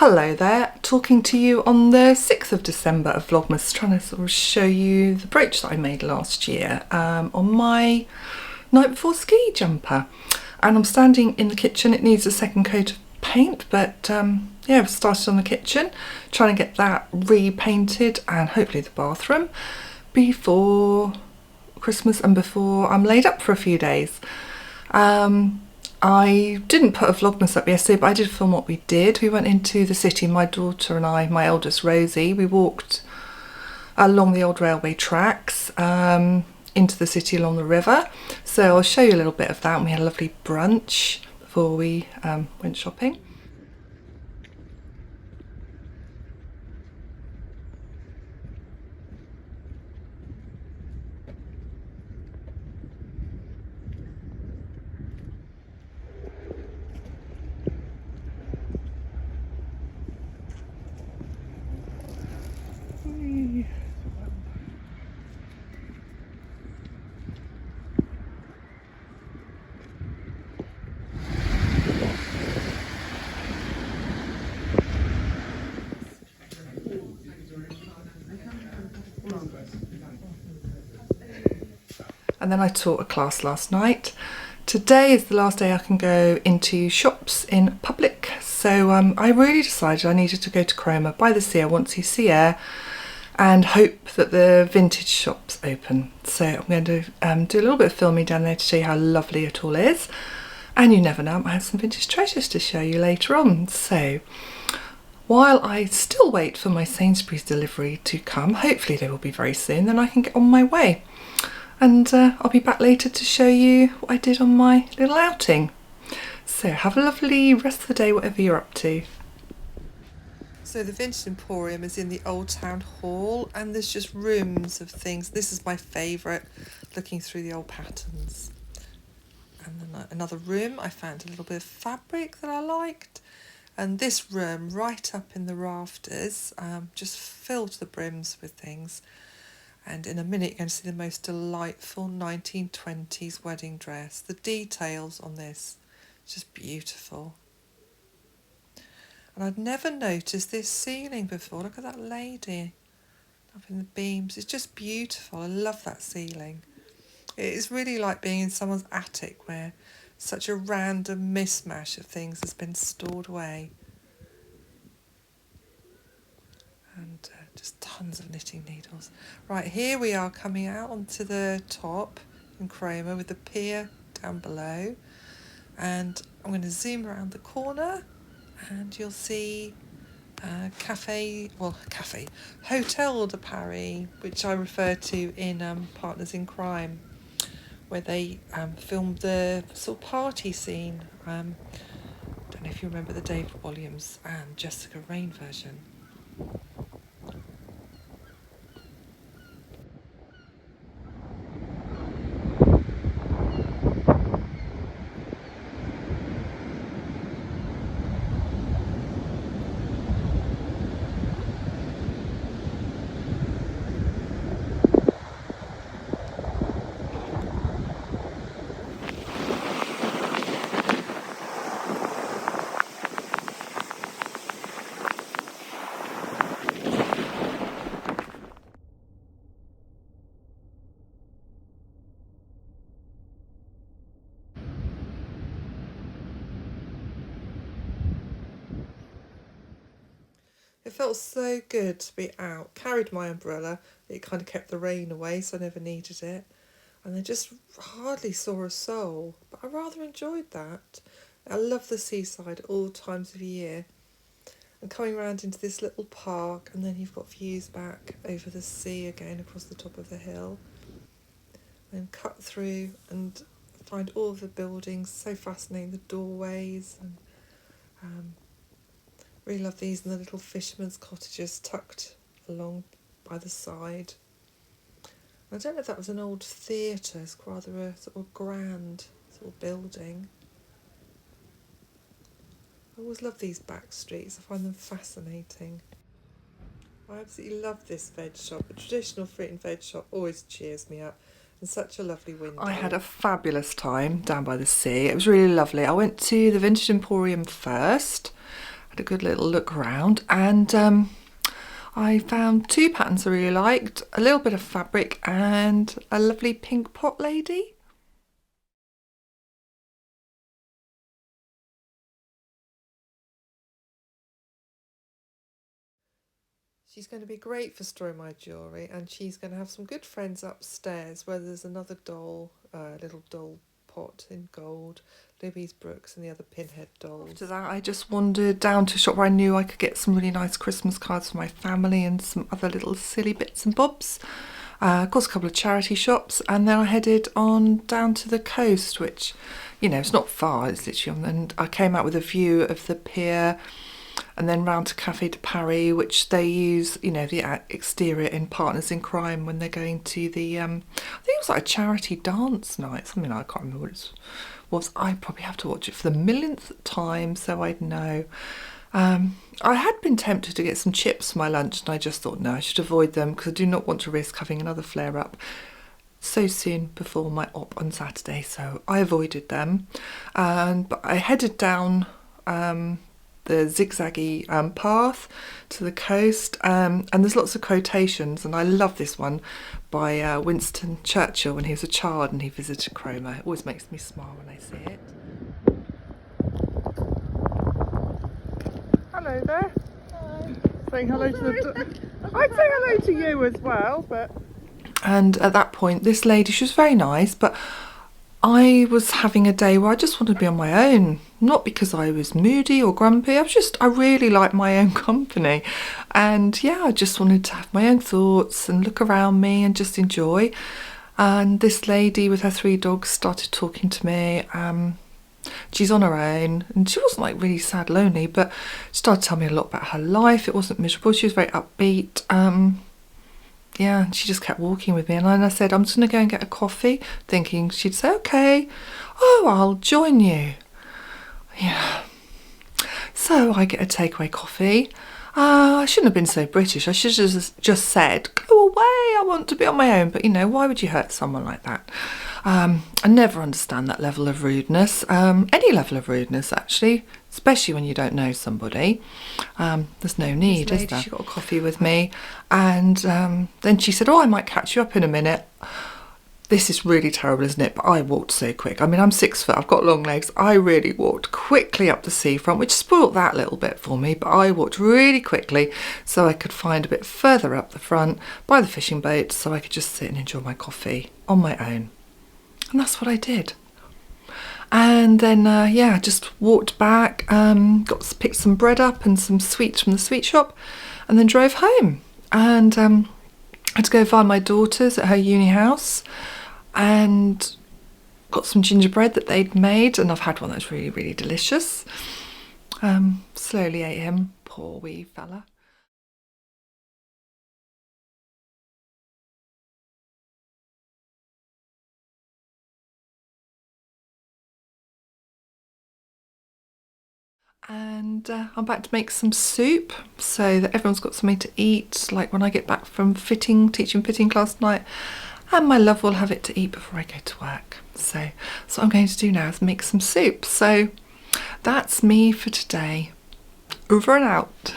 Hello there, talking to you on the 6th of December of Vlogmas, trying to sort of show you the brooch that I made last year on my night before ski jumper. And I'm standing in the kitchen. It needs a second coat of paint, but yeah, I've started on the kitchen, trying to get that repainted and hopefully the bathroom before Christmas and before I'm laid up for a few days. I didn't put a Vlogmas up yesterday, but I did film what we did. We went into the city, my daughter and I, my eldest Rosie. We walked along the old railway tracks into the city along the river. So I'll show you a little bit of that. And we had a lovely brunch before we went shopping. And then I taught a class last night. Today is the last day I can go into shops in public. So I really decided I needed to go to Cromer by the sea. I want to see sea air and hope that the vintage shops open. So I'm going to do a little bit of filming down there to show you how lovely it all is. And you never know, I might have some vintage treasures to show you later on. So while I still wait for my Sainsbury's delivery to come, hopefully they will be very soon, then I can get on my way. And I'll be back later to show you what I did on my little outing. So have a lovely rest of the day, whatever you're up to. So the Vintage Emporium is in the Old Town Hall, and there's just rooms of things. This is my favourite, looking through the old patterns. And then another room, I found a little bit of fabric that I liked. And this room, right up in the rafters, just filled to the brims with things. And in a minute you're going to see the most delightful 1920s wedding dress. The details on this, just beautiful. And I'd never noticed this ceiling before. Look at that lady up in the beams. It's just beautiful. I love that ceiling. It is really like being in someone's attic where such a random mismatch of things has been stored away. And just tons of knitting needles. Right, here we are coming out onto the top in Cromer with the pier down below. And I'm going to zoom around the corner and you'll see Hotel de Paris, which I refer to in Partners in Crime, where they filmed the sort of party scene. Don't know if you remember the David Williams and Jessica Raine version. It felt so good to be out. Carried my umbrella, it kind of kept the rain away, so I never needed it. And I just hardly saw a soul, but I rather enjoyed that. I love the seaside at all times of year. And coming round into this little park, and then you've got views back over the sea again across the top of the hill. And cut through and find all of the buildings so fascinating, the doorways, and really love these and the little fishermen's cottages tucked along by the side. I don't know if that was an old theatre. It's rather a sort of grand sort of building. I always love these back streets. I find them fascinating. I absolutely love this veg shop. A traditional fruit and veg shop always cheers me up. And such a lovely window. I had a fabulous time down by the sea. It was really lovely. I went to the Vintage Emporium first. had a good little look around, and I found 2 patterns I really liked, a little bit of fabric and a lovely pink pot lady. She's going to be great for storing my jewellery, and she's going to have some good friends upstairs where there's another doll, little doll pot in gold, Libby's Brooks and the other pinhead dolls. After that I just wandered down to a shop where I knew I could get some really nice Christmas cards for my family and some other little silly bits and bobs. Of course, a couple of charity shops, and then I headed on down to the coast, which, you know, it's not far, it's literally on, and I came out with a view of the pier, and then round to Café de Paris, which they use, you know, the exterior in Partners in Crime when they're going to the, I think it was like a charity dance night, something like, I can't remember what it was. I probably have to watch it for the millionth time, so I'd know. I had been tempted to get some chips for my lunch, and I just thought, no, I should avoid them because I do not want to risk having another flare-up so soon before my op on Saturday, so I avoided them. But I headed down the zigzaggy path to the coast, and there's lots of quotations, and I love this one by Winston Churchill when he was a child and he visited Cromer. It always makes me smile when I see it. Hello there. Hi. Saying hello to the I'd say hello to you as well, but... And at that point, this lady, she was very nice, but I was having a day where I just wanted to be on my own. Not because I was moody or grumpy, I really like my own company. And yeah, I just wanted to have my own thoughts and look around me and just enjoy. And this lady with her 3 dogs started talking to me. She's on her own, and she wasn't like really sad, lonely, but she started telling me a lot about her life. It wasn't miserable, she was very upbeat. Yeah, and she just kept walking with me, and then I said, I'm just going to go and get a coffee, thinking she'd say, okay, oh, I'll join you. Yeah. So I get a takeaway coffee. I shouldn't have been so British. I should have just said, go away, I want to be on my own. But, you know, why would you hurt someone like that? I never understand that level of rudeness, any level of rudeness, actually, especially when you don't know somebody. There's no need, is there? She got a coffee with me, and then she said, oh, I might catch you up in a minute. This is really terrible, isn't it? But I walked so quick. I mean, I'm 6 foot, I've got long legs. I really walked quickly up the seafront, which spoilt that little bit for me, but I walked really quickly so I could find a bit further up the front by the fishing boat so I could just sit and enjoy my coffee on my own. And that's what I did. And then, yeah, just walked back, picked some bread up and some sweets from the sweet shop, and then drove home. And I had to go find my daughter's at her uni house, and got some gingerbread that they'd made, and I've had one that's really, really delicious. Slowly ate him, poor wee fella. And I'm about to make some soup so that everyone's got something to eat, like when I get back from teaching fitting class tonight, and my love will have it to eat before I go to work. So what I'm going to do now is make some soup. So that's me for today. Over and out.